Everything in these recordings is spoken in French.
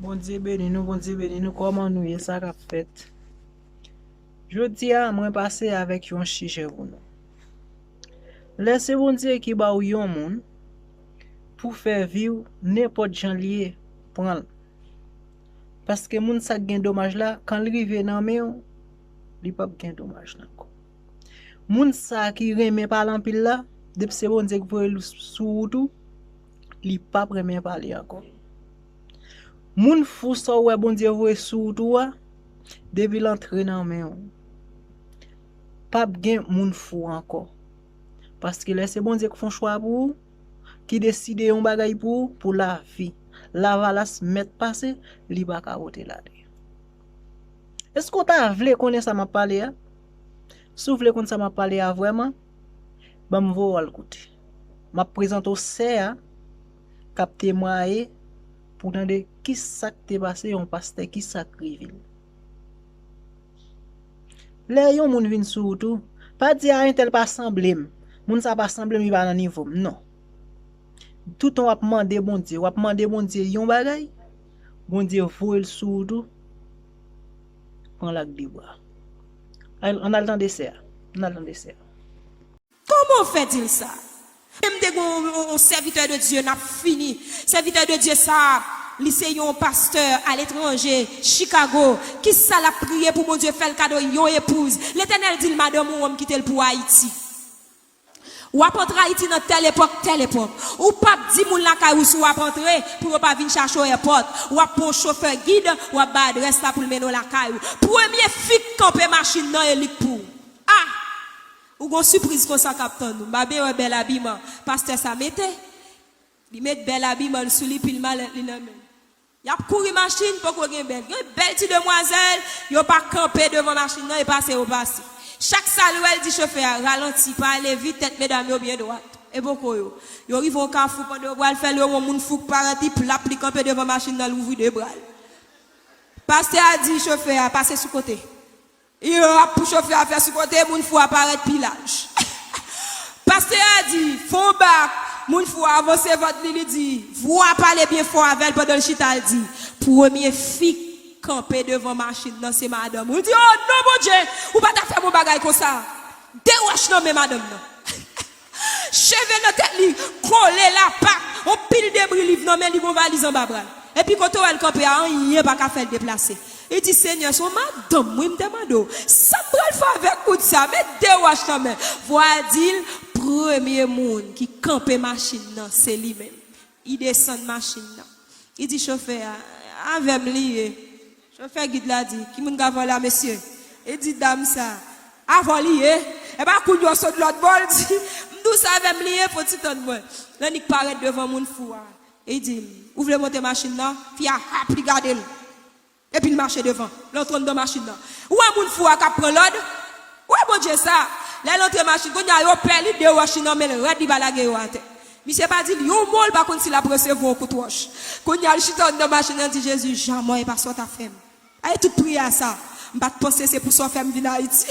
Bon Dieu béni nous, comment nous y ça qu'a fait. Je dis à moi passer avec un sujet pour nous. Laissez bon Dieu qui ba ou yon moun pour faire vivre n'importe jan lié prendre. Parce que moun sa gen dommage là quand il rive nan men li pas gen dommage nan ko. Moun sa qui reme par l'empile là, depuis c'est bon Dieu qui pour sous tout, li pas reme parler encore. Moun fou sa ouais bon Dieu voye sous tout depuis l'entrée nan men. Pas gen moun fou encore. Parce que là c'est bon Dieu qui font choix pour qui décide un bagay pour la vie. La valas mettre passer, li ba ka voter là. Est-ce qu'on t'a vle connaître ça m'a parlé a? Si vous voulez connaître ça m'a parlé a vraiment, ben m'vo al écouter. M'a présente au CA cap témoigner pour demander qui ça t'est passé on pasteur qui ça crive. Là yon moun vinn sou tout, pas dire un tel pas semblé. Moun ça pas semblé mi pas dans niveau. Non. Tout on va demander bon Dieu, on va demander bon Dieu yon bagay. Bon Dieu voye sou tout. Prend la bois. On a le temps de ça. On a le temps de ça. Comment fait-il ça? Même des un serviteur de Dieu n'a fini. Serviteur de Dieu ça, lycée un pasteur à l'étranger, Chicago, qui ça l'a prié pour mon Dieu faire le cadeau yon épouse. L'Éternel dit madame ou homme quitter pour Haïti. Ou apprendre Haïti dans telle époque. Ou pas dit moun la kay ou sou apprendre pour pas venir chercher au airport. Ou a pour chauffeur guide, ou a ba adresse là pour mener la kay. Premier fik camper machine nan elik pour. Ah! Ou gon surprise comme ça captain nous. Ba ben bel habillement. Pasteur ça mette. Il met bel habillement sous li pile mal li nan men. Y a couru machine pour qu'on gen belle. Belle petite demoiselle, yo pas camper devant machine nan et passer au passé. Chaque saluel dit chauffeur ralenti pas aller vite tête mesdames yo bien droite et beaucoup yo arrive au carrefour pendant boire faire le moun fou parati l'applique camper devant machine dans l'ouvrir deux bras. Pasteur a dit chauffeur passer sous côté. Il a pour chauffeur à faire sous côté moun fou apparaître pilage. Pasteur a dit fond bac moun fou avancer votre li dit vous parler bien fort avec pendant le chita dit premier fille camper devant machine non c'est madame. On dit oh non mon Dieu, ou pas ta faire mon bagage comme ça. Déroche non mais madame non. Cheveux dans tête li, coller la patte, on pile débris livre non mais li bon valise en bas bras. Et puis quand on va le camper rien pas qu'à faire déplacer. Il dit Seigneur son madame moi me demande ça me faire avec coup de ça mais déroche non mais voilà dit premier monde qui camper machine non c'est lui même. Il descend machine non. Il dit chauffeur avec lié chauffeur guide l'a dit, qui moun gavon là, monsieur? Et dit, dame ça, avant lié, et pas coup de saut de l'autre bol, dit, m'dou ça avec m'lié, faut t'y tendre moi. Là, n'y paraît devant moun fou. Et dit, ouvre monter machine là, puis a appli garder et puis il marche devant, l'entre dans machine là. Où est moun fou qui prend l'ordre? Où est bon Dieu ça? Là, l'entre machine, quand y a yo perli de machine mais le red di balage yo ate. Monsieur pas dit, yo mol par contre si la recevoir un coup de roche. Quand y a le chiton dans machine, dit Jésus, jamais pas soit ta femme. Aïe tout prier à ça. M'pas penser c'est pour son femme venir Haïti.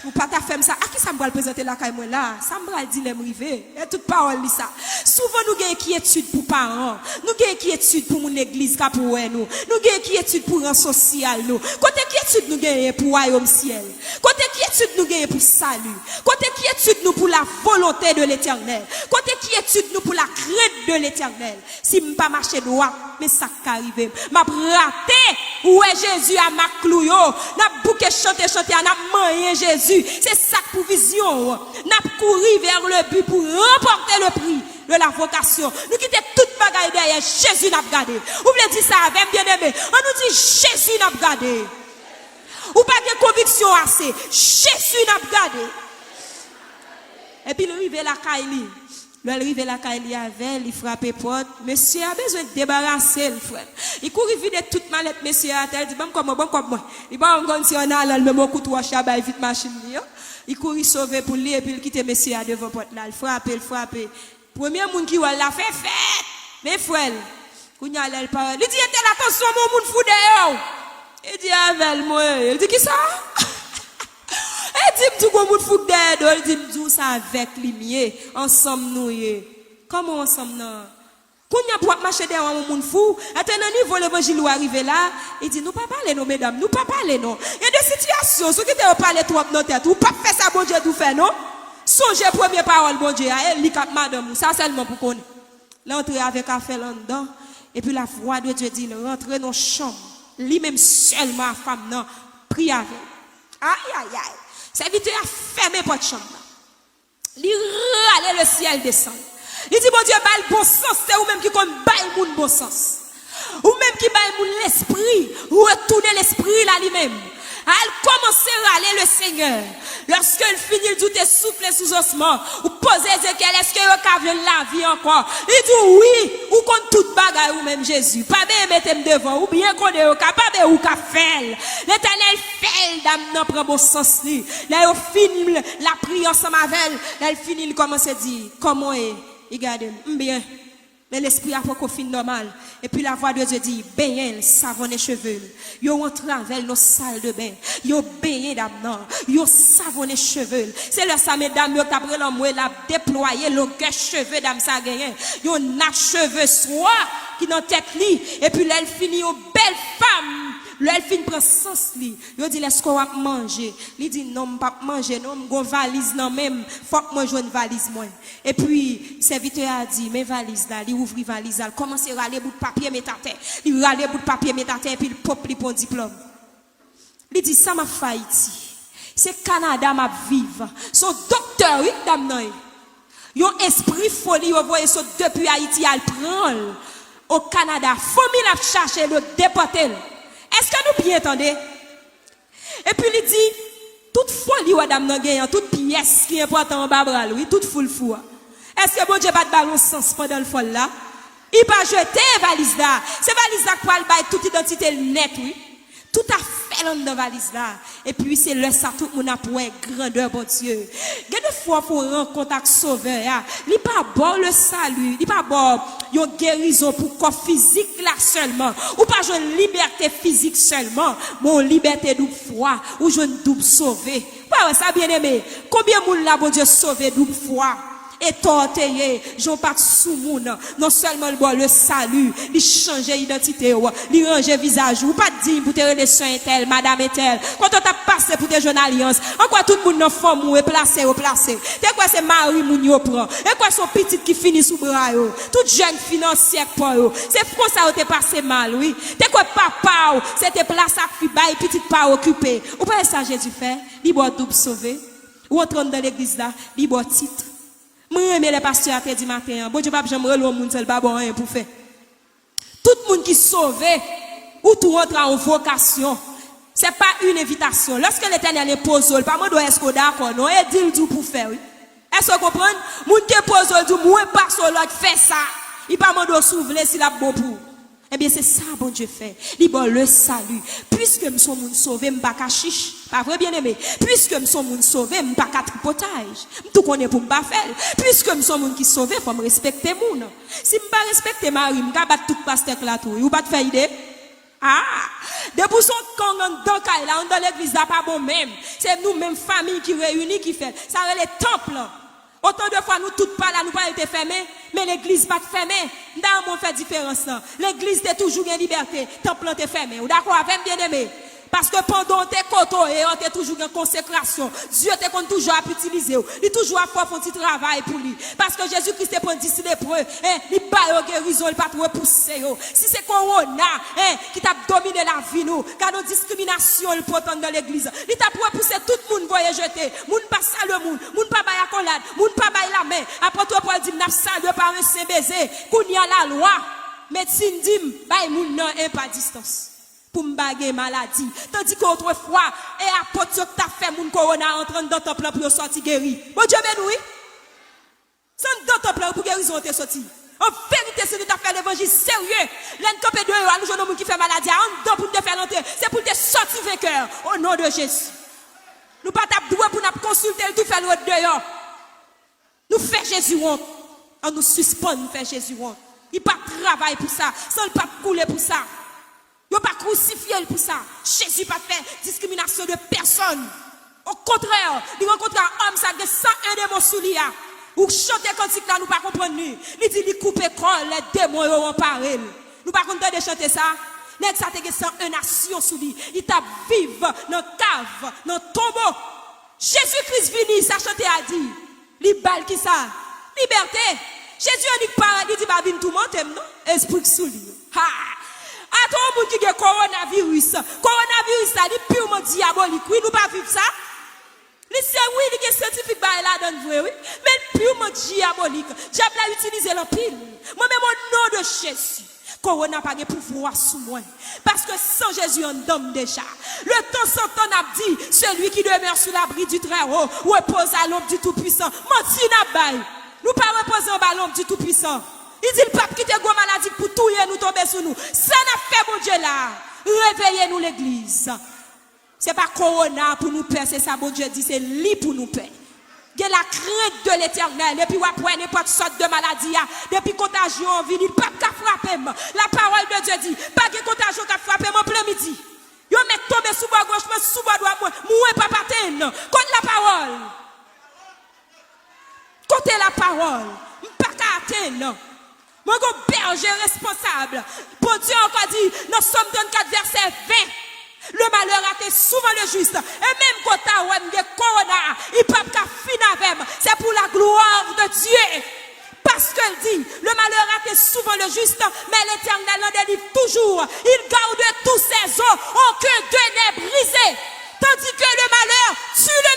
Ou pas ta femme ça. À qui ça me va le présenter la caille moi là? Ça me va dire les rivé. Et toute parole ça. Souvent nous gagne inquiétude pour parents. Nous gagne inquiétude pour mon église pour nous. Nous gagne inquiétude pour un social nous. Côté inquiétude nous gagne pour royaume ciel. Côté inquiétude nous gagne pour salut. Côté inquiétude nous pour la volonté de l'Éternel. Côté inquiétude nous pour la crainte de l'Éternel. Si me pas marcher droit, mais ça qu'arrive. M'a raté. Où est Jésus à ma clouyo? N'a bouqué chanter n'a moyen Jésus. C'est ça pour vision. N'a couru vers le but pour remporter le prix de la vocation. Nous quittons toute bagaille derrière. Jésus n'a pas gardé. Vous voulez dire ça avec bien aimé? On nous dit Jésus n'a pas gardé. Ou pas de conviction assez. Jésus n'a pas gardé. Et puis il arrive la Kaili. Il arrive la Kaili avec, il frappe porte. Monsieur a besoin de débarrasser le frère. Il court vide toute mallette monsieur a tel dit bon comme moi. Il va en si on a le même coup de wash à vite machine. Il court sauver pour lui et puis il quitte monsieur à devant porte là. Il frappe. Premier monde qui va la fait fête. Mais frère, quand il a le parole, il dit attention mon monde fou dehors. Il dit avec moi. Il dit qui ça? Il dit tout le monde fou dehors. Il dit ça avec lui ensemble nous. Comment ensemble non? Kounya pour marcher derrière un monde fou, à un niveau l'évangile ou arrivé là, il dit nous pas parler non mesdames, nous pas parler non. Il y a des situations, ceux qui te parler trop dans tête, ou pas faire ça bon Dieu tout fait non. Songez première parole bon Dieu, elle li cap madame, ça seulement pour connaître. L'entrée avec café là dedans et puis la voix de Dieu dit rentrer dans chambre, lui-même seulement femme non, prie avec. Aïe aïe aïe. Serviteur a fermé porte chambre. Li râle le ciel descend. Il dit, bon Dieu, bah le bon sens, c'est ou même qui comme bail moun bon sens. Ou même qui bail moun l'esprit, ou retourner l'esprit là lui-même. Elle commence à râler le Seigneur. Lorsqu'elle finit, il dit, souffle sous osement. Ou pose Ézéchiel, est-ce que vous avez la vie encore? Il dit, oui, ou contre toute bagaille ou même Jésus. Pas bien mettre devant, ou bien qu'on est capable ou qu'a fait. L'éternel fait, dame, non, prend bon sens. Là, il finit la prière ensemble avec elle. Là, il finit, il commence à dire, comment est? Regardez, bien. Mais l'esprit a pas fin normal. Et puis la voix de Dieu dit, baigné, savon les cheveux. Yo entre avec nos salles de bain. Yo baigné d'amnan. Yo savon les cheveux. C'est là ça, mesdames, yo t'après l'homme, la déployer le cheveux d'âme ça gagné. Yo nat cheveux soit qui dans tête li. Et puis là, elle finit aux belles femmes. Là, elle finit prend sens li. Yo dit, est-ce qu'on va manger? Il dit, non, pas manger, non, m'gon valise, non, même, faut que moi joue une valise, moi. Et puis, serviteur a dit, mes valises là, il ouvre valise là, il commence à râler bout de papier, met à terre. Il râle bout de papier, met à terre, et puis il pop, il prend diplôme. Il dit, ça m'a fait Haïti. C'est Canada m'a vivre. Son docteur, oui, dame, non. Yon esprit folie, yon voye ça depuis Haïti, elle prend au Canada. Famille a cherché le déporter. Est-ce que nous bien entendez? Et puis il dit, toute folie ou dame nan gagnant, toute pièce qui est important en bas oui, toute foule fou. Est-ce que bon Dieu pas de ballon sens pendant le folle là? Il pas jeter valise là. C'est valise là pour bailler toute identité net oui. Tout à fait dans la valise là. Et puis c'est le ça tout le monde a pour grandeur bon Dieu. Il y a des fois faut rencontrer avec sauveur. Il pas bon le salut, il pas bon une guérison pour corps physique là seulement. Ou pas une liberté physique seulement, mon liberté double foi ou une double sauvé. Ouais ça bien aimé. Combien moun là bon Dieu sauvé double foi? Et tortillé, j'en pas sous moun, non seulement le salut, il change l'identité, il range visage, ou pas dire pour te relations tel, madame et tel. Quand on t'a passé pour te jeunes alliances, en quoi tout le monde dans forme ou placé. T'es quoi c'est mari moun yo prend? Et quoi son petit qui finit sous bras yo? Tout jeune financier pour yo. C'est pour ça que t'es passé mal, oui. T'es quoi papa ou, c'était place à fi bail petit pas occupé. Ou pas ça Jésus fait? Il boit double sauvé. Ou entrant dans l'église là, il boit titre. Moi, les pasteurs à dit matin, bon Dieu, pas j'aimerais le monde seul, pas bon rien pour faire. Tout le monde qui sauvé, ou tout rentre en vocation, c'est pas une invitation. Lorsque l'Éternel est posé, pas moi doit est-ce qu'on d'accord, non, et dit tout pour faire, oui. Est-ce que vous comprenez? Moun qui est posé, dit, moi, pas l'autre fait ça. Il pas moi doit s'ouvrir s'il a bon pour. Eh bien, c'est ça, bon Dieu fait. Il bon le salut. Puisque nous sommes moun sauvé, m'pas ka chiche. Pas vrai, bien aimé. Puisque nous sommes moun sauvé, m'pas ka tripotage. Tout connaît pour m'pas faire. Puisque nous sommes moun qui sauvé, faut me respecter moun. Si m'pas respecter Marie, m'pas battre tout pasteur là tout. Ou pas te faire idée? Ah! Depuis son camp dans l'église, là, pas bon même. C'est nous, même famille qui réunit, qui fait. Ça va les temples. Autant de fois, nous toutes pas là, nous pas été fermés, mais l'église pas fermée. Dans mon fait différence. L'église est toujours en liberté. Temple est fermé. Ou d'accord avec bien aimé? Parce que pendant tes coteaux et on est toujours en consécration. Dieu te toujours à utiliser. Il est toujours à faire un petit travail pour lui. Parce que Jésus-Christ est pour 10 lépreux. Il bat guérison, il pas repousser. Si c'est Corona qui t'a dominé la vie, nous, car nos discriminations, le potent dans l'église. Il t'a pour repousser tout le monde, voyez jeter. Moun pas saluer le monde. Moun pas bailler accolade. Moun pas bailler la main. Après toi, Paul dit, n'a salué par un saint baiser. Qu'on y a la loi. Médecine dit, baille moun non, pas distance. Pour m'baguer maladie. Tandis qu'autrefois, et apôtre que t'as fait mon corona entrant dans ton plan pour sortir guéri. Bon Dieu, ben oui. Sans dans ton plan pour guérison, t'es sorti. En vérité, si nous t'as fait l'évangile sérieux, l'encopé de eux, nous jouons gens qui fait maladie, en dedans pour te faire l'entrée, c'est pour te sortir vainqueur, au nom de Jésus. Nous pas t'as doué pour nous consulter, tout faire l'autre dehors. Nous fait Jésus honte. On nous suspend, nous fait Jésus honte. Il pas travail pour ça, sans le pas couler pour ça. Il n'a pas crucifié pour ça. Jésus n'a pas fait discrimination de personne. Au contraire, il rencontre un homme, ça a 101 démons sous lui. Ou chanter cantique là, nous pas comprendre. Il dit, il coupe corps, les démons ont parlé. Nous pas comprendre de chanter ça. Nèg ça te gen une nation sous lui. Il t'a vive dans cave, dans tombeau. Jésus-Christ vini, ça chanter a dit. Li bal qui ça? Liberté. Jésus a dit pas, il dit pas vinn tout monter non? Esprit sous lui. Ha! A tout monde qui a coronavirus. Coronavirus ça, il purement diabolique. Oui, nous pas vivre ça. Les oui, il y a scientifique là dans vous, oui. Mais purement diabolique. Diable a utilisé l'empile. Moi-même au nom de Jésus. Corona n'a pas de pouvoir sous moi. Parce que sans Jésus, on donne déjà. Le temps sans temps n'a dit, celui qui demeure sous l'abri du Très-Haut, repose à l'ombre du Tout-Puissant. Menti n'a bail. Nous pas reposer à l'ombre du Tout-Puissant. Il dit le pape qui te go maladie pour tout nous tomber sur nous. Ça n'a fait mon Dieu là. Réveillez-nous l'église. C'est pas Corona pour nous paix, c'est ça bon Dieu dit, c'est lui pour nous paix. Il y a la crainte de l'éternel. Depuis après n'importe sorte de maladie, depuis contagion, il pas qu'à frapper. La parole de Dieu dit, pas de contagion qu'à frapper en plein midi. Yo met tomber sous bas gauche, sous bas droit, moué pas paten. Contre la parole. Côté la parole. Pas qu'à atteindre. Moi, je berger responsable. Pour Dieu encore dit, dans Somme 24, verset 20. Le malheur a été souvent le juste. Et même quand tu as corona, il peut pas finir avec. C'est pour la gloire de Dieu. Parce qu'elle dit, le malheur a été souvent le juste, mais l'Éternel en délivre toujours. Il garde tous ses os, aucun d'eux n'est brisé. Tandis que le malheur tue le